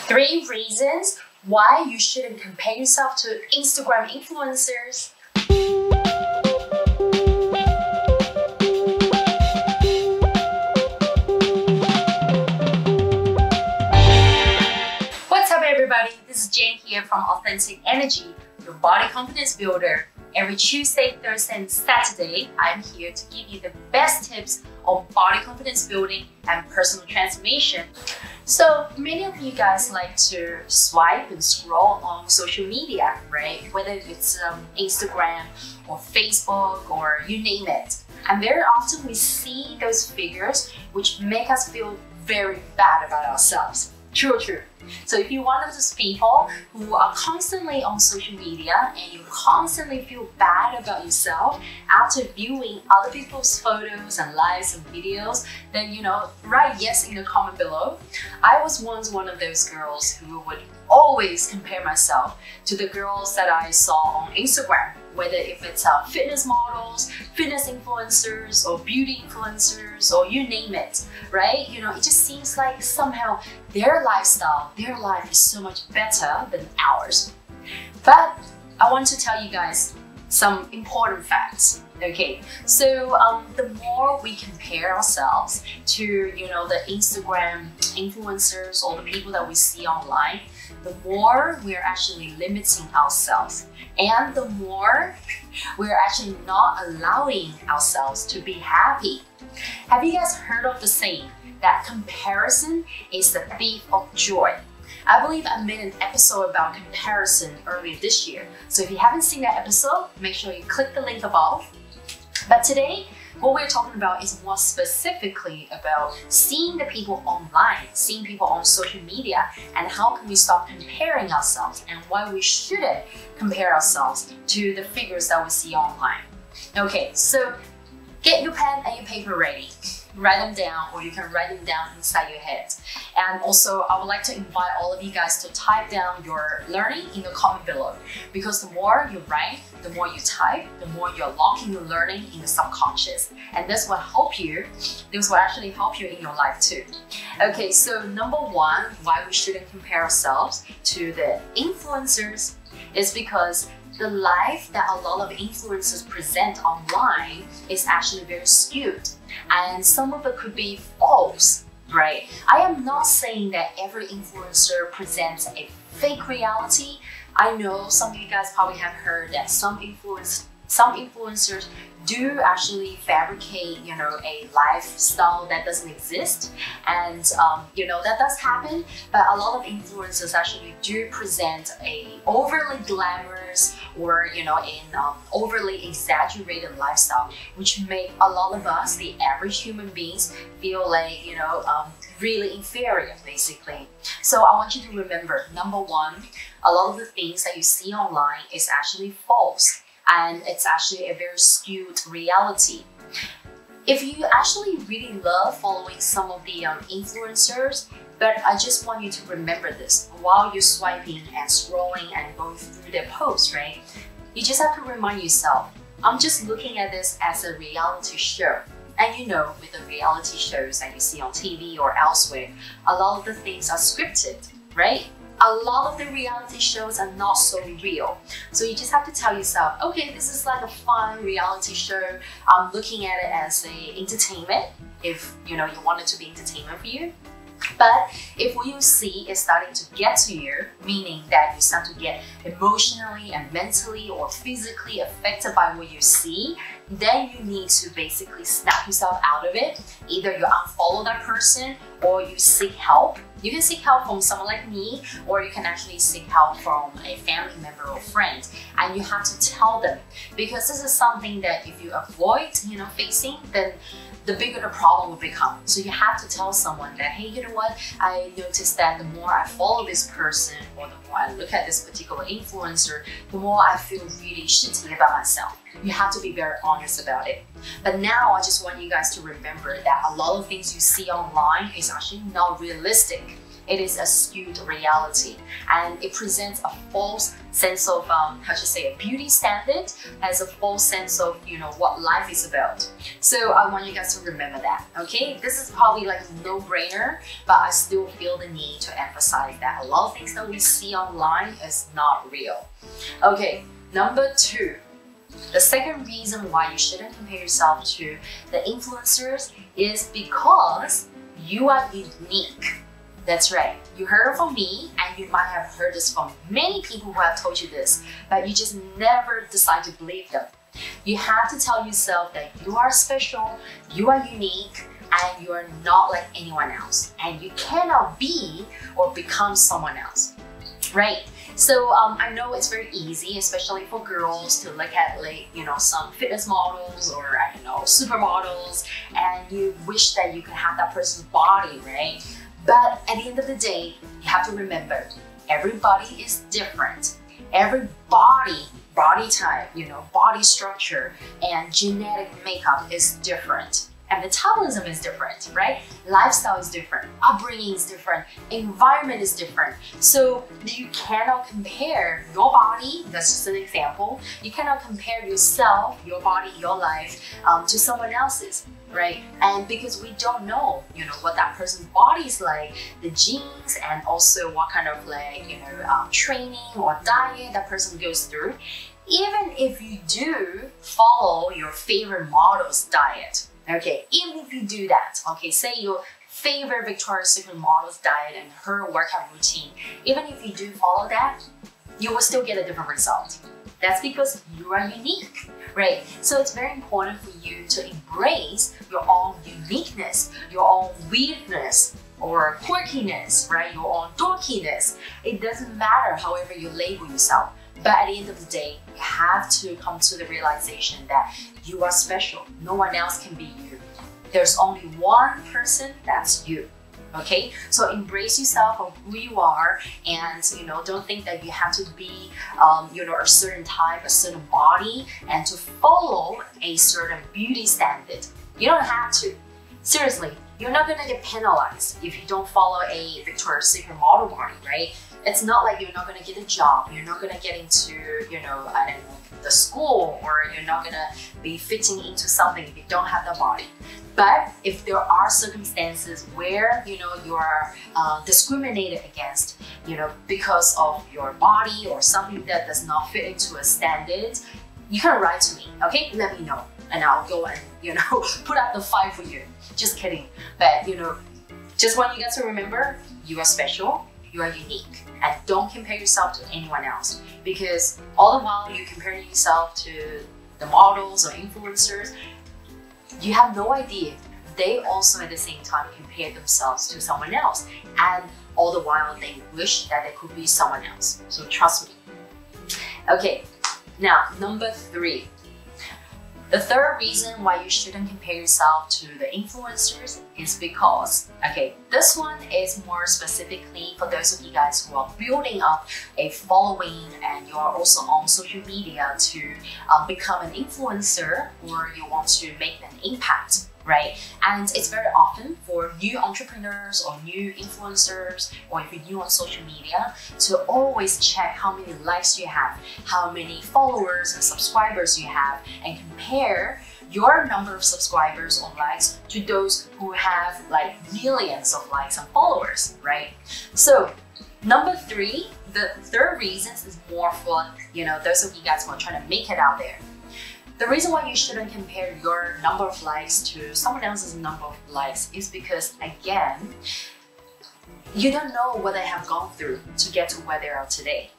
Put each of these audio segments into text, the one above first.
3 reasons why you shouldn't compare yourself to Instagram influencers. What's up everybody, this is Jane here from Authentic Energy, your body confidence builder. Every Tuesday, Thursday, and Saturday, I'm here to give you the best tips on body confidence building and personal transformation. So many of you guys like to swipe and scroll on social media, right? Whether it's Instagram or Facebook or you name it. And very often we see those figures which make us feel very bad about ourselves. True or true? So if you're one of those people who are constantly on social media and you constantly feel bad about yourself after viewing other people's photos and lives and videos, then write yes in the comment below. I was once one of those girls who would always compare myself to the girls that I saw on Instagram, whether if it's fitness models, fitness influencers, or beauty influencers, or you name it, right? It just seems like somehow their lifestyle, their life is so much better than ours. But I want to tell you guys some important facts. Okay, so the more we compare ourselves to the Instagram influencers or the people that we see online, the more we're actually limiting ourselves, and the more we're actually not allowing ourselves to be happy. Have you guys heard of the saying that comparison is the thief of joy? I believe I made an episode about comparison earlier this year. So if you haven't seen that episode, make sure you click the link above. But today, what we're talking about is more specifically about seeing the people online, seeing people on social media, and how can we stop comparing ourselves and why we shouldn't compare ourselves to the figures that we see online. Okay, so get your pen and your paper ready. Write them down, or you can write them down inside your head. And also, I would like to invite all of you guys to type down your learning in the comment below, because the more you write, the more you type, the more you're locking your learning in the subconscious. And this will actually help you in your life too. Okay, so number 1, why we shouldn't compare ourselves to the influencers is because the life that a lot of influencers present online is actually very skewed, and some of it could be false, right? I am not saying that every influencer presents a fake reality. I know some of you guys probably have heard that some influencers do actually fabricate, a lifestyle that doesn't exist, and that does happen. But a lot of influencers actually do present a overly glamorous or an overly exaggerated lifestyle, which make a lot of us, the average human beings, feel like really inferior, basically. So I want you to remember, number 1, a lot of the things that you see online is actually false. And it's actually a very skewed reality. If you actually really love following some of the influencers, but I just want you to remember this while you're swiping and scrolling and going through their posts, right? You just have to remind yourself, I'm just looking at this as a reality show. And with the reality shows that you see on TV or elsewhere, a lot of the things are scripted, right? A lot of the reality shows are not so real. So you just have to tell yourself, okay, this is like a fun reality show. I'm looking at it as a entertainment, if you want it to be entertainment for you. But if what you see is starting to get to you, meaning that you start to get emotionally and mentally or physically affected by what you see, then you need to basically snap yourself out of it. Either you unfollow that person or you seek help. You can seek help from someone like me, or you can actually seek help from a family member or friend. And you have to tell them, because this is something that if you avoid, facing, then the bigger the problem will become. So you have to tell someone that, hey, you know what? I noticed that the more I follow this person, or the more I look at this particular influencer, the more I feel really shitty about myself. You have to be very honest about it. But now I just want you guys to remember that a lot of things you see online is actually not realistic. it is a skewed reality, and it presents a false sense of a beauty standard, has a false sense of what life is about. So I want you guys to remember that. Okay, this is probably like a no-brainer, but I still feel the need to emphasize that a lot of things that we see online is not real. Okay, number 2. The second reason why you shouldn't compare yourself to the influencers is because you are unique. That's right. You heard it from me, and you might have heard this from many people who have told you this, but you just never decide to believe them. You have to tell yourself that you are special, you are unique, and you are not like anyone else. And you cannot be or become someone else, right? So I know it's very easy, especially for girls, to look at some fitness models or supermodels, and you wish that you could have that person's body, right? But at the end of the day, you have to remember, everybody is different. Every body type, body structure and genetic makeup is different. And metabolism is different, right? Lifestyle is different, upbringing is different, environment is different. So you cannot compare your body, that's just an example, you cannot compare yourself, your body, your life to someone else's, right? And because we don't know, what that person's body is like, the genes, and also what kind of training or diet that person goes through. Even if you do follow your favorite model's diet, okay, even if you do that, okay, say your favorite Victoria's Secret model's diet and her workout routine, even if you do follow that, you will still get a different result. That's because you are unique, right? So it's very important for you to embrace your own uniqueness, your own weirdness or quirkiness, right? Your own dorkiness. It doesn't matter however you label yourself. But at the end of the day, you have to come to the realization that you are special. No one else can be you. There's only one person, that's you. Okay, so embrace yourself of who you are, and don't think that you have to be a certain type, a certain body, and to follow a certain beauty standard. You don't have to. Seriously, you're not gonna get penalized if you don't follow a Victoria's Secret model body, right? It's not like you're not gonna get a job, you're not gonna get into, the school, or you're not gonna be fitting into something if you don't have the body. But if there are circumstances where you are discriminated against, because of your body or something that does not fit into a standard, you can write to me, okay? Let me know, and I'll go and put up the fight for you. Just kidding. But just want you guys to remember, you are special, you are unique, and don't compare yourself to anyone else, because all the while you compare yourself to the models or influencers, you have no idea they also at the same time compare themselves to someone else, and all the while they wish that they could be someone else. So trust me. Okay, now number 3. The third reason why you shouldn't compare yourself to the influencers is because, okay, this one is more specifically for those of you guys who are building up a following and you are also on social media to become an influencer, or you want to make an impact, right? And it's very often for new entrepreneurs or new influencers, or if you're new on social media, to always check how many likes you have, how many followers and subscribers you have, and compare your number of subscribers or likes to those who have like millions of likes and followers, right? So number 3, the third reason is more for those of you guys who are trying to make it out there. The reason why you shouldn't compare your number of likes to someone else's number of likes is because, again, you don't know what they have gone through to get to where they are today.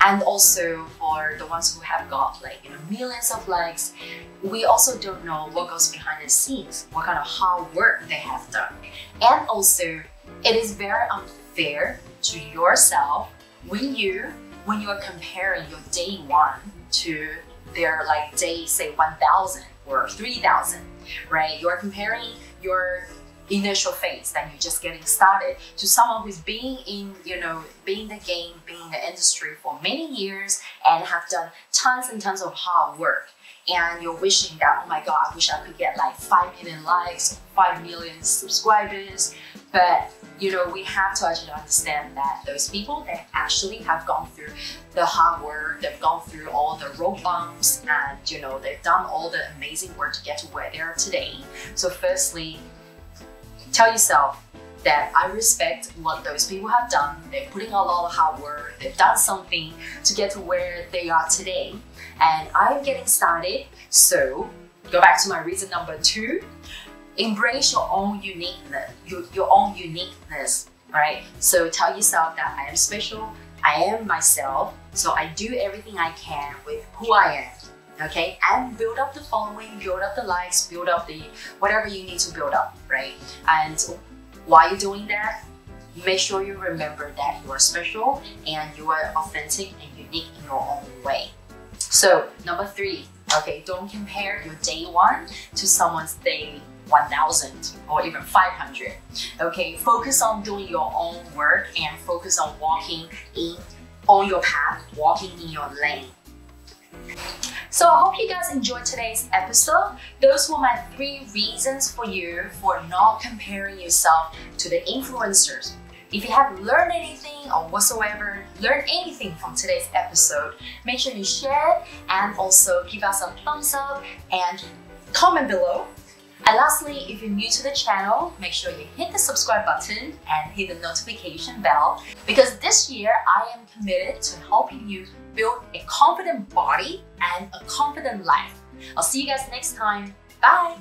And also for the ones who have got millions of likes, we also don't know what goes behind the scenes, what kind of hard work they have done. And also, it is very unfair to yourself when you are comparing your day 1 to their day, say 1,000 or 3,000, right? You're comparing your initial phase that you're just getting started to someone who's been in, being the game, being in the industry for many years and have done tons and tons of hard work. and you're wishing that, oh my God, I wish I could get like 5 million likes, 5 million subscribers. But you know, we have to actually understand that those people, they actually have gone through the hard work, they've gone through all the road bumps, and you know, they've done all the amazing work to get to where they are today. So firstly, tell yourself that I respect what those people have done. They're putting a lot of hard work, they've done something to get to where they are today. And I'm getting started, so go back to my reason number 2. Embrace your own uniqueness, right? So tell yourself that I am special, I am myself, so I do everything I can with who I am, okay? And build up the following, build up the likes, build up the whatever you need to build up, right? And while you're doing that, make sure you remember that you are special and you are authentic and unique in your own way. So number 3, okay, don't compare your day 1 to someone's day 1,000 or even 500. Okay, focus on doing your own work and focus on walking on your path, walking in your lane. So I hope you guys enjoyed today's episode. Those were my 3 reasons for you for not comparing yourself to the influencers. If you have learned anything or whatsoever, learned anything from today's episode, make sure you share it and also give us a thumbs up and comment below. And lastly, if you're new to the channel, make sure you hit the subscribe button and hit the notification bell, because this year I am committed to helping you build a confident body and a confident life. I'll see you guys next time. Bye!